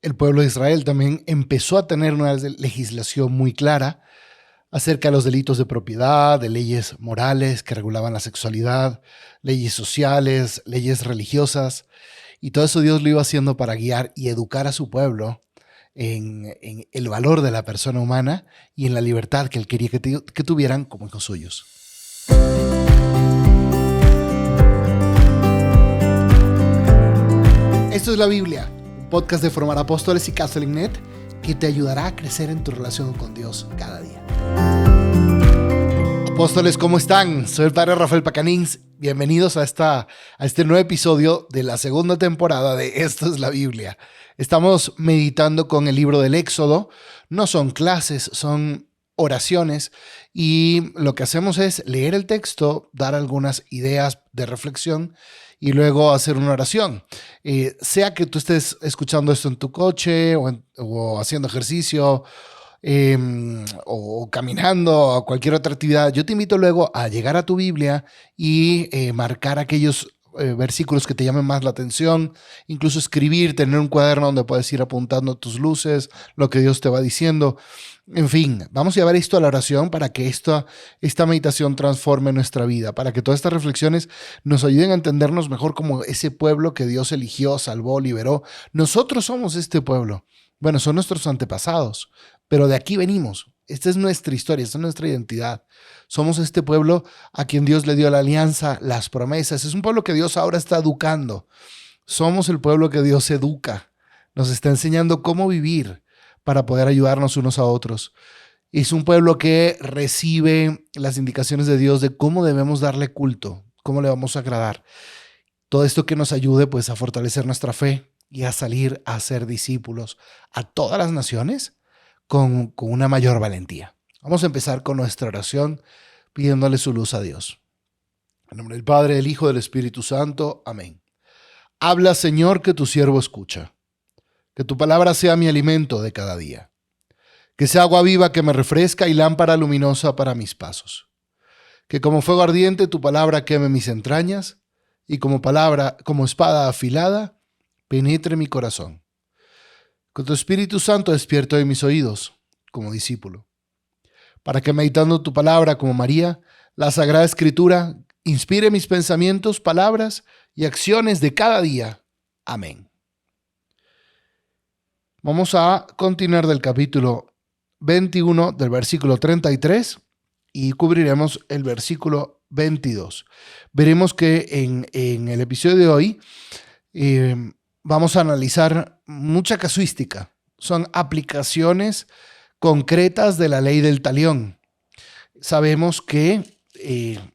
el pueblo de Israel también empezó a tener una legislación muy clara acerca de los delitos de propiedad, de leyes morales que regulaban la sexualidad, leyes sociales, leyes religiosas, y todo eso Dios lo iba haciendo para guiar y educar a su pueblo en el valor de la persona humana y en la libertad que Él quería que tuvieran como hijos suyos. Esto es la Biblia, un podcast de Formar Apóstoles y CatholicNet que te ayudará a crecer en tu relación con Dios cada día. Apóstoles, ¿cómo están? Soy el Padre Rafael Pacanins. Bienvenidos a este nuevo episodio de la segunda temporada de Esto es la Biblia. Estamos meditando con el libro del Éxodo. No son clases, son oraciones. Y lo que hacemos es leer el texto, dar algunas ideas de reflexión y luego hacer una oración. Sea que tú estés escuchando esto en tu coche o haciendo ejercicio, o caminando o cualquier otra actividad, yo te invito luego a llegar a tu Biblia y marcar aquellos versículos que te llamen más la atención, incluso escribir, tener un cuaderno donde puedes ir apuntando tus luces, lo que Dios te va diciendo. En fin, vamos a llevar esto a la oración para que esta meditación transforme nuestra vida, para que todas estas reflexiones nos ayuden a entendernos mejor como ese pueblo que Dios eligió, salvó, liberó. Nosotros somos este pueblo. Bueno, son nuestros antepasados, pero de aquí venimos. Esta es nuestra historia, esta es nuestra identidad. Somos este pueblo a quien Dios le dio la alianza, las promesas. Es un pueblo que Dios ahora está educando. Somos el pueblo que Dios educa. Nos está enseñando cómo vivir para poder ayudarnos unos a otros. Es un pueblo que recibe las indicaciones de Dios de cómo debemos darle culto, cómo le vamos a agradar. Todo esto que nos ayude pues a fortalecer nuestra fe y a salir a ser discípulos a todas las naciones con una mayor valentía. Vamos a empezar con nuestra oración pidiéndole su luz a Dios. En nombre del Padre, del Hijo y del Espíritu Santo. Amén. Habla, Señor, que tu siervo escucha. Que tu palabra sea mi alimento de cada día. Que sea agua viva que me refresca y lámpara luminosa para mis pasos. Que como fuego ardiente tu palabra queme mis entrañas y como espada afilada penetre mi corazón. Con tu Espíritu Santo despierto en mis oídos como discípulo, para que meditando tu palabra como María, la Sagrada Escritura inspire mis pensamientos, palabras y acciones de cada día. Amén. Vamos a continuar del capítulo 21, del versículo 33, y cubriremos el versículo 22. Veremos que en el episodio de hoy vamos a analizar mucha casuística. Son aplicaciones concretas de la ley del talión. Sabemos que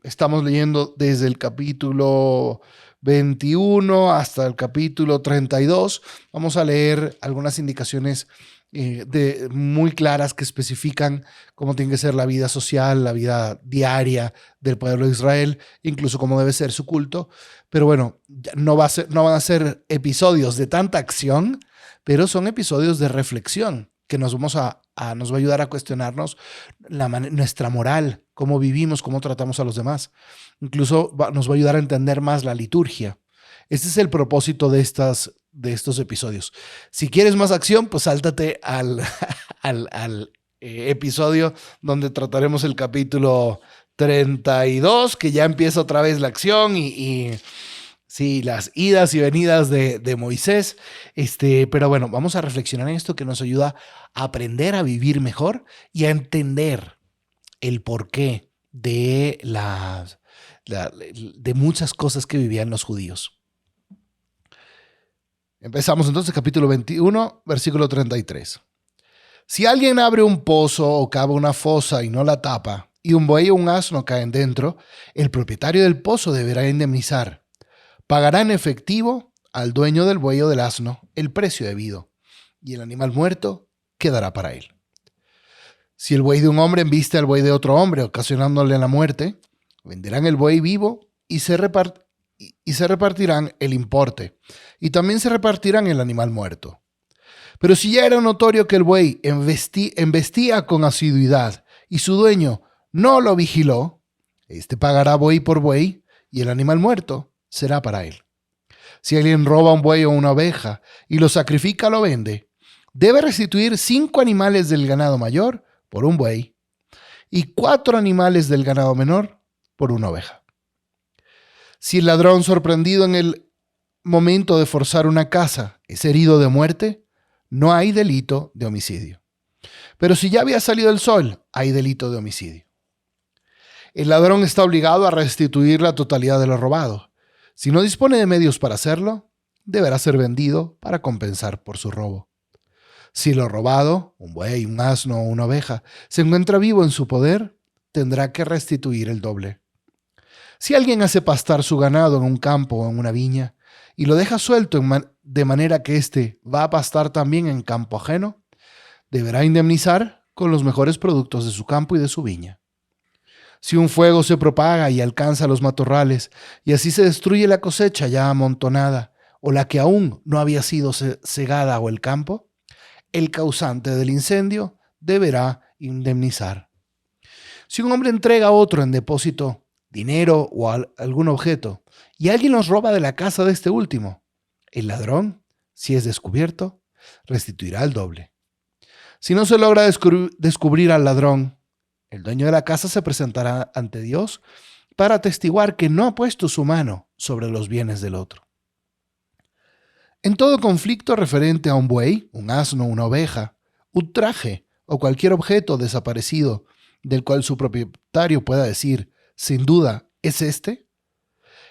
estamos leyendo desde el capítulo 21 hasta el capítulo 32. Vamos a leer algunas indicaciones muy claras que especifican cómo tiene que ser la vida social, la vida diaria del pueblo de Israel, incluso cómo debe ser su culto. Pero bueno, no van a ser episodios de tanta acción, pero son episodios de reflexión que nos va a ayudar a cuestionarnos nuestra moral, cómo vivimos, cómo tratamos a los demás. Incluso nos va a ayudar a entender más la liturgia. Este es el propósito de estos episodios. Si quieres más acción, pues sáltate al episodio donde trataremos el capítulo 32, que ya empieza otra vez la acción y sí, las idas y venidas de Moisés. Pero bueno, vamos a reflexionar en esto que nos ayuda a aprender a vivir mejor y a entender el porqué de muchas cosas que vivían los judíos. Empezamos entonces capítulo 21, versículo 33. Si alguien abre un pozo o cava una fosa y no la tapa, y un buey o un asno caen dentro, el propietario del pozo deberá indemnizar. Pagará en efectivo al dueño del buey o del asno el precio debido, y el animal muerto quedará para él. Si el buey de un hombre embiste al buey de otro hombre, ocasionándole la muerte, venderán el buey vivo y se repartirán el importe, y también se repartirán el animal muerto. Pero si ya era notorio que el buey embestía con asiduidad y su dueño no lo vigiló, pagará buey por buey y el animal muerto será para él. Si alguien roba un buey o una oveja y lo sacrifica, lo vende, debe restituir 5 animales del ganado mayor por un buey y 4 animales del ganado menor por una oveja. Si el ladrón sorprendido en el momento de forzar una casa es herido de muerte, no hay delito de homicidio. Pero si ya había salido el sol, hay delito de homicidio. El ladrón está obligado a restituir la totalidad de lo robado. Si no dispone de medios para hacerlo, deberá ser vendido para compensar por su robo. Si lo robado, un buey, un asno o una oveja, se encuentra vivo en su poder, tendrá que restituir el doble. Si alguien hace pastar su ganado en un campo o en una viña y lo deja suelto de manera que éste va a pastar también en campo ajeno, deberá indemnizar con los mejores productos de su campo y de su viña. Si un fuego se propaga y alcanza los matorrales y así se destruye la cosecha ya amontonada o la que aún no había sido segada o el campo, el causante del incendio deberá indemnizar. Si un hombre entrega a otro en depósito dinero o algún objeto y alguien los roba de la casa de este último, el ladrón, si es descubierto, restituirá el doble. Si no se logra descubrir al ladrón, el dueño de la casa se presentará ante Dios para atestiguar que no ha puesto su mano sobre los bienes del otro. En todo conflicto referente a un buey, un asno, una oveja, un traje o cualquier objeto desaparecido del cual su propietario pueda decir, sin duda, ¿es este?,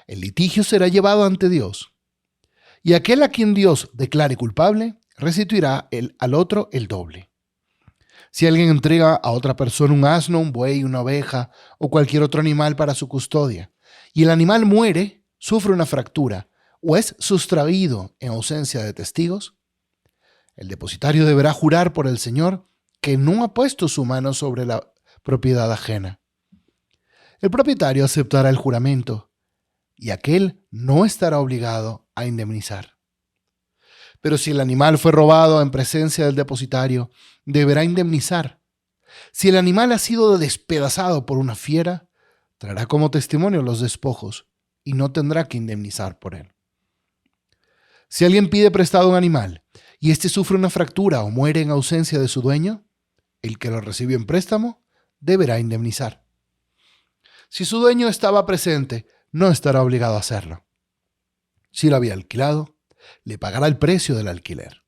el litigio será llevado ante Dios. Y aquel a quien Dios declare culpable, restituirá al otro el doble. Si alguien entrega a otra persona un asno, un buey, una oveja o cualquier otro animal para su custodia, y el animal muere, sufre una fractura o es sustraído en ausencia de testigos, el depositario deberá jurar por el Señor que no ha puesto su mano sobre la propiedad ajena. El propietario aceptará el juramento y aquel no estará obligado a indemnizar. Pero si el animal fue robado en presencia del depositario, deberá indemnizar. Si el animal ha sido despedazado por una fiera, traerá como testimonio los despojos y no tendrá que indemnizar por él. Si alguien pide prestado un animal y éste sufre una fractura o muere en ausencia de su dueño, el que lo recibió en préstamo deberá indemnizar. Si su dueño estaba presente, no estará obligado a hacerlo. Si lo había alquilado, le pagará el precio del alquiler.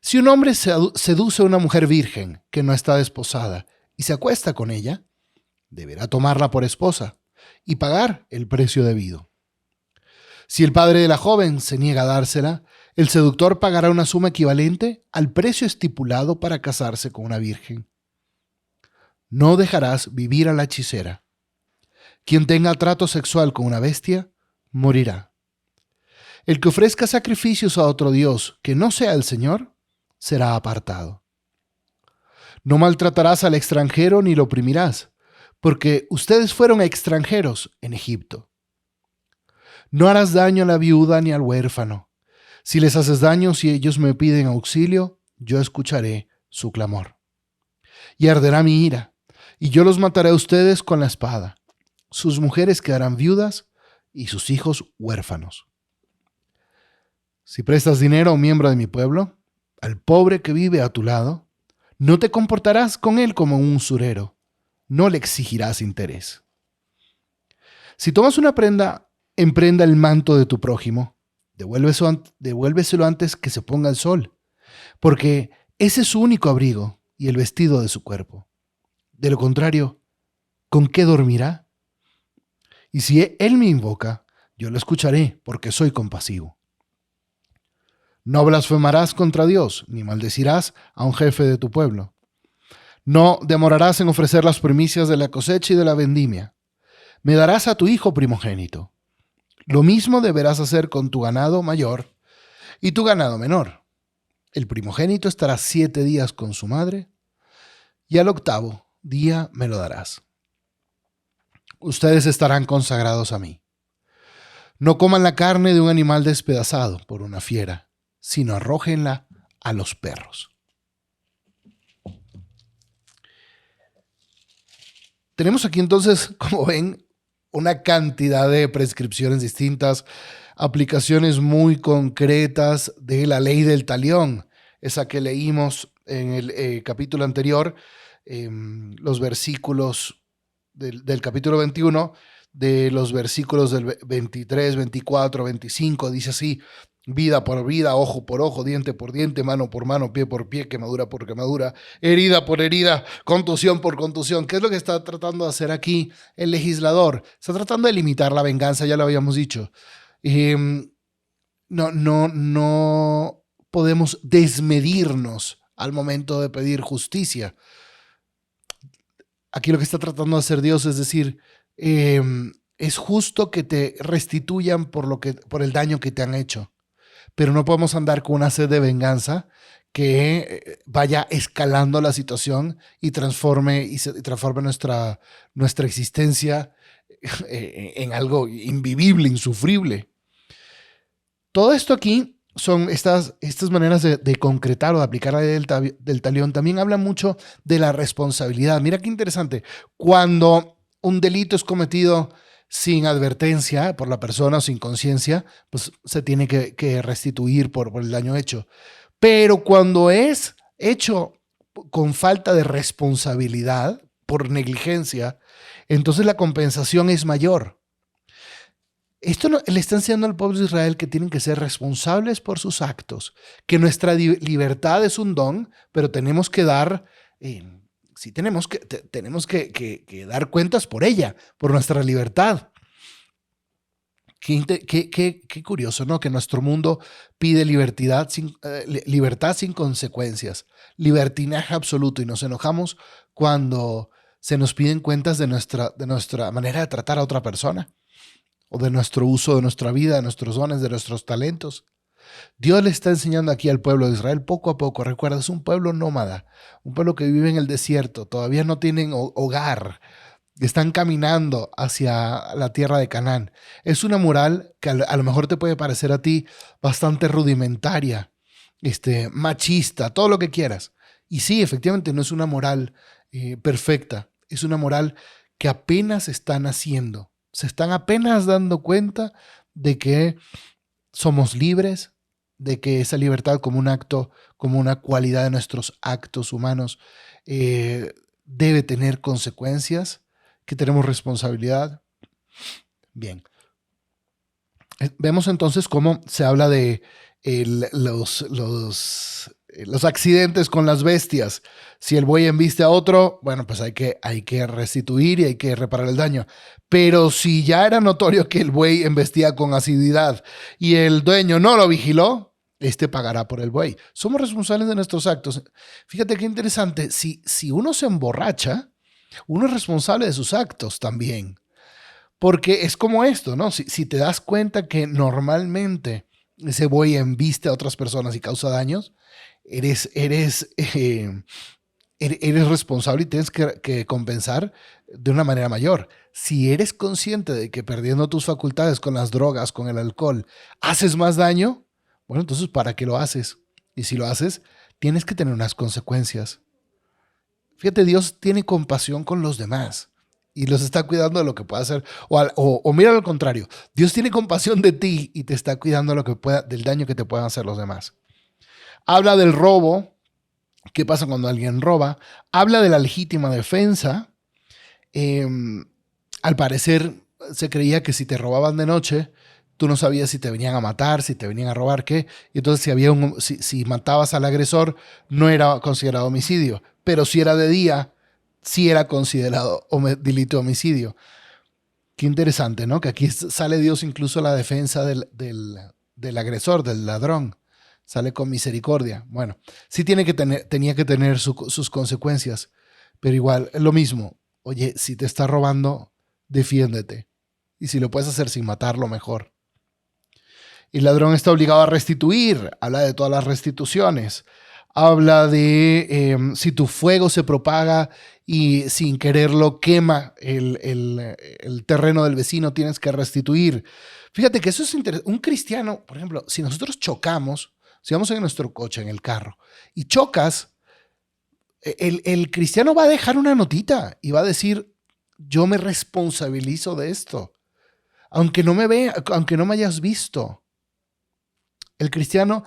Si un hombre seduce a una mujer virgen que no está desposada y se acuesta con ella, deberá tomarla por esposa y pagar el precio debido. Si el padre de la joven se niega a dársela, el seductor pagará una suma equivalente al precio estipulado para casarse con una virgen. No dejarás vivir a la hechicera. Quien tenga trato sexual con una bestia, morirá. El que ofrezca sacrificios a otro dios que no sea el Señor, será apartado. No maltratarás al extranjero ni lo oprimirás, porque ustedes fueron extranjeros en Egipto. No harás daño a la viuda ni al huérfano. Si les haces daño, si ellos me piden auxilio, yo escucharé su clamor. Y arderá mi ira, y yo los mataré a ustedes con la espada. Sus mujeres quedarán viudas y sus hijos huérfanos. Si prestas dinero a un miembro de mi pueblo, al pobre que vive a tu lado, no te comportarás con él como un usurero, no le exigirás interés. Si tomas una prenda, emprenda el manto de tu prójimo, devuélveselo antes que se ponga el sol, porque ese es su único abrigo y el vestido de su cuerpo. De lo contrario, ¿con qué dormirá? Y si él me invoca, yo lo escucharé, porque soy compasivo. No blasfemarás contra Dios, ni maldecirás a un jefe de tu pueblo. No demorarás en ofrecer las primicias de la cosecha y de la vendimia. Me darás a tu hijo primogénito. Lo mismo deberás hacer con tu ganado mayor y tu ganado menor. El primogénito estará 7 días con su madre, y al 8º día me lo darás. Ustedes estarán consagrados a mí. No coman la carne de un animal despedazado por una fiera, sino arrójenla a los perros. Tenemos aquí entonces, como ven, una cantidad de prescripciones distintas, aplicaciones muy concretas de la ley del talión, esa que leímos en el capítulo anterior, los versículos del capítulo 21, de los versículos del 23, 24, 25, dice así: vida por vida, ojo por ojo, diente por diente, mano por mano, pie por pie, quemadura por quemadura, herida por herida, contusión por contusión. ¿Qué es lo que está tratando de hacer aquí el legislador? Está tratando de limitar la venganza, ya lo habíamos dicho. No podemos desmedirnos al momento de pedir justicia. Aquí lo que está tratando de hacer Dios es decir, es justo que te restituyan por el daño que te han hecho, pero no podemos andar con una sed de venganza que vaya escalando la situación y transforme nuestra existencia en algo invivible, insufrible. Todo esto aquí son estas maneras de concretar o de aplicar la ley del talión. También habla mucho de la responsabilidad. Mira qué interesante. Cuando un delito es cometido sin advertencia por la persona o sin conciencia, pues se tiene que restituir por el daño hecho. Pero cuando es hecho con falta de responsabilidad, por negligencia, entonces la compensación es mayor. Esto le está enseñando al pueblo de Israel que tienen que ser responsables por sus actos, que nuestra libertad es un don, pero tenemos que dar, sí tenemos que dar cuentas por ella, por nuestra libertad. Qué curioso, ¿no? Que nuestro mundo pide libertad sin consecuencias, libertinaje absoluto, y nos enojamos cuando se nos piden cuentas de nuestra manera de tratar a otra persona, o de nuestro uso de nuestra vida, de nuestros dones, de nuestros talentos. Dios le está enseñando aquí al pueblo de Israel poco a poco. Recuerda, es un pueblo nómada, un pueblo que vive en el desierto, todavía no tienen hogar, están caminando hacia la tierra de Canaán. Es una moral que a lo mejor te puede parecer a ti bastante rudimentaria, machista, todo lo que quieras. Y sí, efectivamente no es una moral perfecta, es una moral que apenas están haciendo. Se están apenas dando cuenta de que somos libres, de que esa libertad como un acto, como una cualidad de nuestros actos humanos, debe tener consecuencias, que tenemos responsabilidad. Bien. Vemos entonces cómo se habla de los accidentes con las bestias. Si el buey embiste a otro, bueno, pues hay que restituir y hay que reparar el daño. Pero si ya era notorio que el buey embestía con asiduidad y el dueño no lo vigiló, pagará por el buey. Somos responsables de nuestros actos. Fíjate qué interesante. Si uno se emborracha, uno es responsable de sus actos también. Porque es como esto, ¿no? Si te das cuenta que normalmente ese buey embiste a otras personas y causa daños, eres responsable y tienes que compensar de una manera mayor. Si eres consciente de que perdiendo tus facultades con las drogas, con el alcohol, haces más daño, bueno, entonces ¿para qué lo haces? Y si lo haces, tienes que tener unas consecuencias. Fíjate, Dios tiene compasión con los demás y los está cuidando de lo que pueda hacer. O mira al contrario, Dios tiene compasión de ti y te está cuidando del daño que te puedan hacer los demás. Habla del robo. ¿Qué pasa cuando alguien roba? Habla de la legítima defensa. Al parecer se creía que si te robaban de noche, tú no sabías si te venían a matar, si te venían a robar, qué. Y entonces si matabas al agresor, no era considerado homicidio. Pero si era de día, sí era considerado delito de homicidio. Qué interesante, ¿no? Que aquí sale Dios incluso a la defensa del agresor, del ladrón. Sale con misericordia. Bueno, sí tenía que tener sus consecuencias, pero igual, es lo mismo. Oye, si te está robando, defiéndete. Y si lo puedes hacer sin matarlo, mejor. Y el ladrón está obligado a restituir. Habla de todas las restituciones. Habla de si tu fuego se propaga y sin quererlo quema el terreno del vecino, tienes que restituir. Fíjate que eso es interesante. Un cristiano, por ejemplo, si nosotros chocamos, si vamos en nuestro coche, en el carro, y chocas, el cristiano va a dejar una notita y va a decir, yo me responsabilizo de esto, aunque no me hayas visto. El cristiano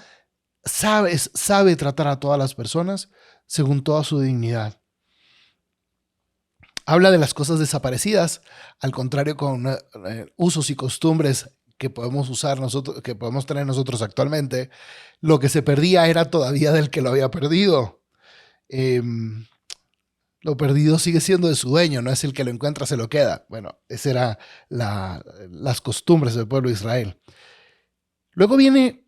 sabe tratar a todas las personas según toda su dignidad. Habla de las cosas desaparecidas, al contrario con usos y costumbres que podemos usar nosotros, que podemos tener nosotros actualmente. Lo que se perdía era todavía del que lo había perdido. Lo perdido sigue siendo de su dueño, no es el que lo encuentra, se lo queda. Bueno, esas eran las costumbres del pueblo de Israel. Luego viene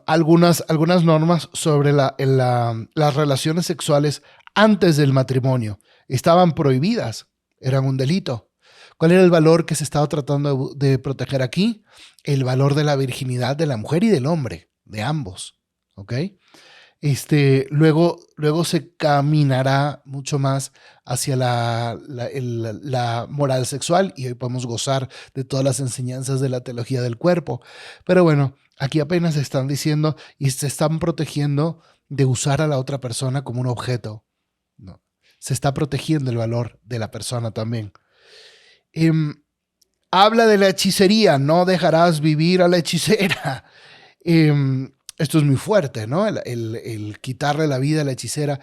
algunas normas sobre las relaciones sexuales antes del matrimonio. Estaban prohibidas, eran un delito. ¿Cuál era el valor que se estaba tratando de proteger aquí? El valor de la virginidad de la mujer y del hombre, de ambos. ¿Ok? Luego se caminará mucho más hacia la moral sexual, y hoy podemos gozar de todas las enseñanzas de la teología del cuerpo. Pero bueno, aquí apenas se están diciendo y se están protegiendo de usar a la otra persona como un objeto. No. Se está protegiendo el valor de la persona también. Habla de la hechicería, no dejarás vivir a la hechicera. Esto es muy fuerte, ¿no? El quitarle la vida a la hechicera.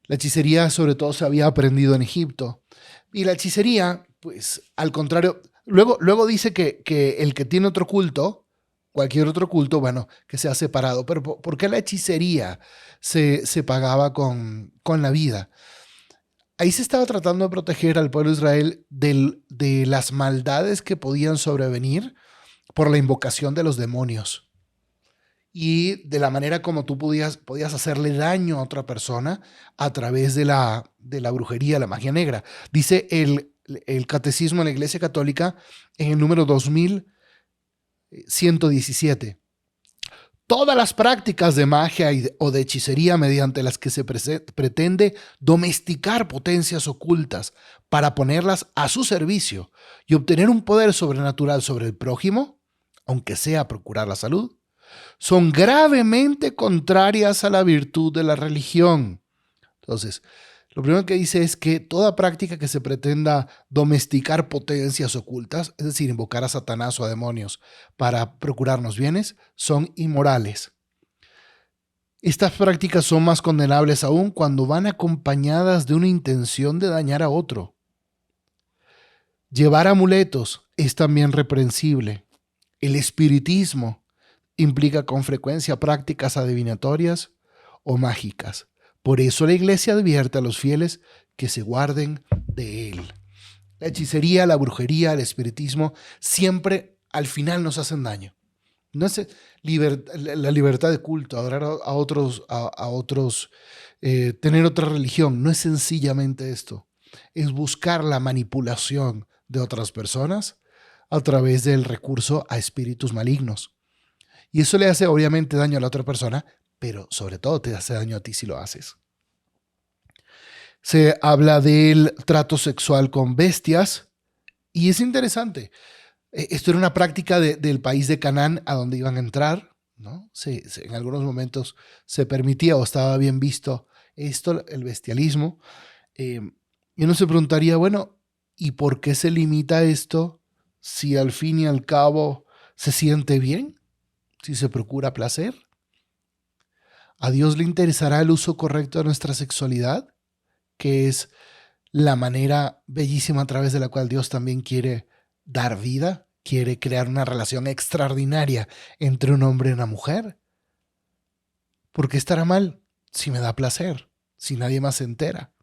La hechicería sobre todo se había aprendido en Egipto. Y la hechicería, pues al contrario, luego dice que el que tiene otro culto, cualquier otro culto, bueno, que sea separado. Pero ¿por qué la hechicería se pagaba con la vida? Ahí se estaba tratando de proteger al pueblo de Israel de las maldades que podían sobrevenir por la invocación de los demonios y de la manera como tú podías hacerle daño a otra persona a través de la brujería, la magia negra. Dice el catecismo de la Iglesia Católica en el número 2117. Todas las prácticas de magia o de hechicería mediante las que se pretende domesticar potencias ocultas para ponerlas a su servicio y obtener un poder sobrenatural sobre el prójimo, aunque sea procurar la salud, son gravemente contrarias a la virtud de la religión. Entonces, lo primero que dice es que toda práctica que se pretenda domesticar potencias ocultas, es decir, invocar a Satanás o a demonios para procurarnos bienes, son inmorales. Estas prácticas son más condenables aún cuando van acompañadas de una intención de dañar a otro. Llevar amuletos es también reprensible. El espiritismo implica con frecuencia prácticas adivinatorias o mágicas. Por eso la Iglesia advierte a los fieles que se guarden de él. La hechicería, la brujería, el espiritismo siempre al final nos hacen daño. No es la libertad de culto, adorar a otros, tener otra religión. No es sencillamente esto. Es buscar la manipulación de otras personas a través del recurso a espíritus malignos. Y eso le hace obviamente daño a la otra persona, pero sobre todo te hace daño a ti si lo haces. Se habla del trato sexual con bestias y es interesante. Esto era una práctica del país de Canaán a donde iban a entrar, ¿no? En algunos momentos se permitía o estaba bien visto esto, el bestialismo. Y uno se preguntaría, bueno, ¿y por qué se limita esto si al fin y al cabo se siente bien? Si se procura placer. ¿A Dios le interesará el uso correcto de nuestra sexualidad? Que es la manera bellísima a través de la cual Dios también quiere dar vida, quiere crear una relación extraordinaria entre un hombre y una mujer. ¿Por qué estará mal si me da placer, si nadie más se entera?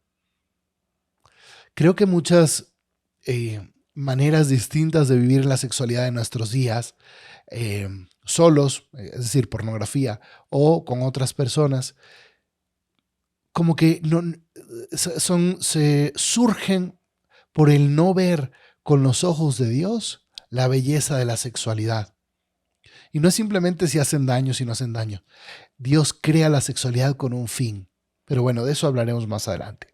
Creo que muchas maneras distintas de vivir la sexualidad en nuestros días, solos, es decir, pornografía, o con otras personas, como que se surgen por el no ver con los ojos de Dios la belleza de la sexualidad. Y no es simplemente si hacen daño, si no hacen daño. Dios crea la sexualidad con un fin. Pero bueno, de eso hablaremos más adelante.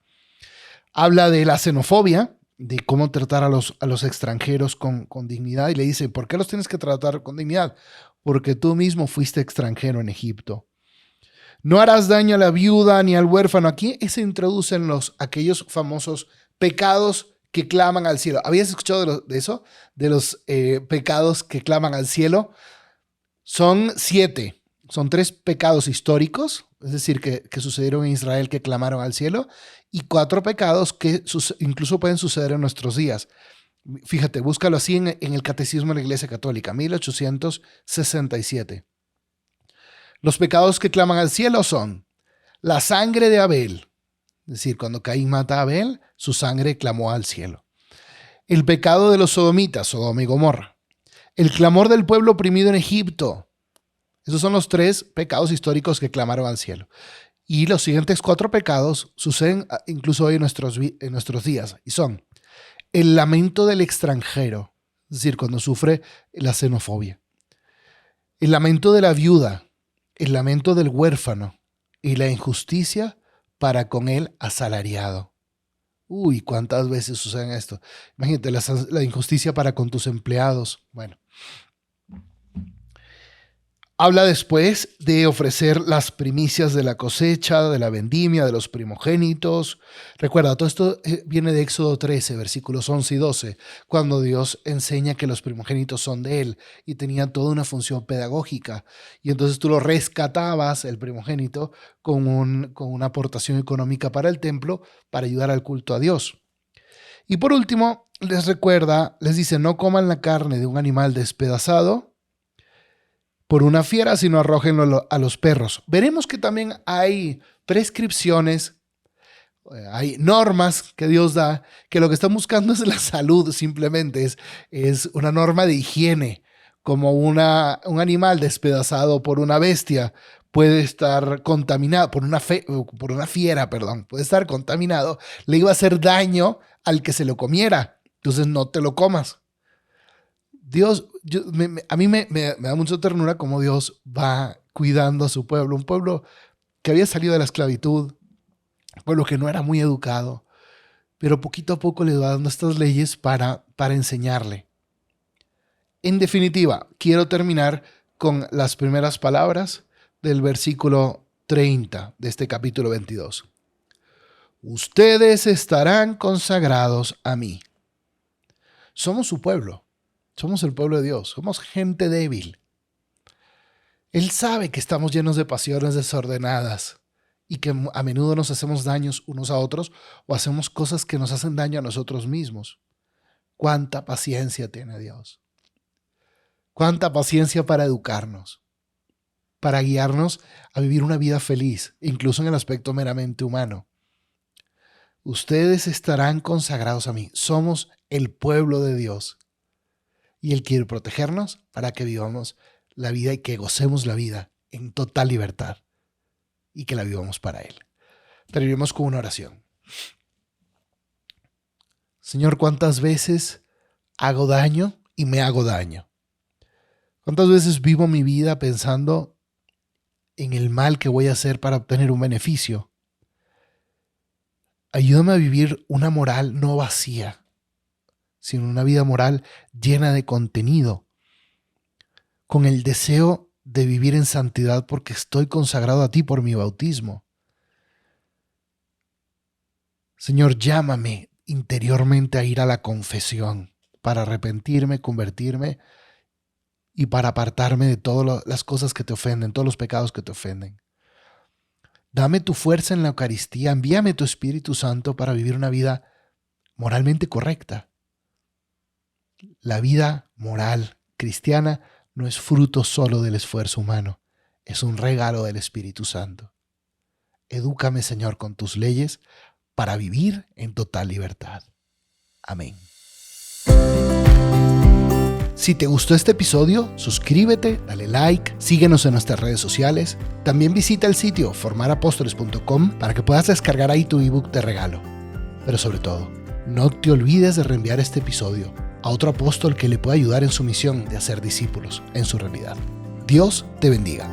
Habla de la xenofobia, de cómo tratar a los extranjeros con dignidad. Y le dice, ¿por qué los tienes que tratar con dignidad? Porque tú mismo fuiste extranjero en Egipto. No harás daño a la viuda ni al huérfano. Aquí se introducen aquellos famosos pecados que claman al cielo. ¿Habías escuchado de eso? De los pecados que claman al cielo. Son 7. Son 3 pecados históricos, es decir, que sucedieron en Israel, que clamaron al cielo, y 4 pecados que incluso pueden suceder en nuestros días. Fíjate, búscalo así en el Catecismo de la Iglesia Católica, 1867. Los pecados que claman al cielo son la sangre de Abel, es decir, cuando Caín mata a Abel, su sangre clamó al cielo. El pecado de los sodomitas, Sodoma y Gomorra. El clamor del pueblo oprimido en Egipto. Esos son los 3 pecados históricos que clamaron al cielo. Y los siguientes 4 pecados suceden incluso hoy en nuestros días. Y son el lamento del extranjero, es decir, cuando sufre la xenofobia. El lamento de la viuda, el lamento del huérfano y la injusticia para con el asalariado. Uy, ¿cuántas veces suceden esto? Imagínate la injusticia para con tus empleados. Bueno. Habla después de ofrecer las primicias de la cosecha, de la vendimia, de los primogénitos. Recuerda, todo esto viene de Éxodo 13, versículos 11 y 12, cuando Dios enseña que los primogénitos son de Él y tenían toda una función pedagógica. Y entonces tú lo rescatabas, el primogénito, con una aportación económica para el templo, para ayudar al culto a Dios. Y por último, les dice, no coman la carne de un animal despedazado por una fiera, sino arrójenlo a los perros. Veremos que también hay prescripciones, hay normas que Dios da, que lo que están buscando es la salud simplemente, es una norma de higiene, como un animal despedazado por una bestia puede estar contaminado, por una fiera, puede estar contaminado, le iba a hacer daño al que se lo comiera, entonces no te lo comas. Dios, a mí me da mucha ternura cómo Dios va cuidando a su pueblo, un pueblo que había salido de la esclavitud, un pueblo que no era muy educado, pero poquito a poco le va dando estas leyes para enseñarle. En definitiva, quiero terminar con las primeras palabras del versículo 30 de este capítulo 22. Ustedes estarán consagrados a mí. Somos su pueblo. Somos el pueblo de Dios, somos gente débil. Él sabe que estamos llenos de pasiones desordenadas y que a menudo nos hacemos daños unos a otros o hacemos cosas que nos hacen daño a nosotros mismos. ¿Cuánta paciencia tiene Dios? ¿Cuánta paciencia para educarnos? Para guiarnos a vivir una vida feliz, incluso en el aspecto meramente humano. Ustedes estarán consagrados a mí. Somos el pueblo de Dios. Y Él quiere protegernos para que vivamos la vida y que gocemos la vida en total libertad y que la vivamos para Él. Terminemos con una oración. Señor, ¿cuántas veces hago daño y me hago daño? ¿Cuántas veces vivo mi vida pensando en el mal que voy a hacer para obtener un beneficio? Ayúdame a vivir una moral no vacía, sino una vida moral llena de contenido, con el deseo de vivir en santidad porque estoy consagrado a ti por mi bautismo. Señor, llámame interiormente a ir a la confesión para arrepentirme, convertirme y para apartarme de todas las cosas que te ofenden, todos los pecados que te ofenden. Dame tu fuerza en la Eucaristía, envíame tu Espíritu Santo para vivir una vida moralmente correcta. La vida moral cristiana no es fruto solo del esfuerzo humano, es un regalo del Espíritu Santo. Edúcame, Señor, con tus leyes para vivir en total libertad. Amén. Si te gustó este episodio, suscríbete, dale like, síguenos en nuestras redes sociales. También visita el sitio formarapóstoles.com para que puedas descargar ahí tu ebook de regalo. Pero sobre todo, no te olvides de reenviar este episodio a otro apóstol que le pueda ayudar en su misión de hacer discípulos en su realidad. Dios te bendiga.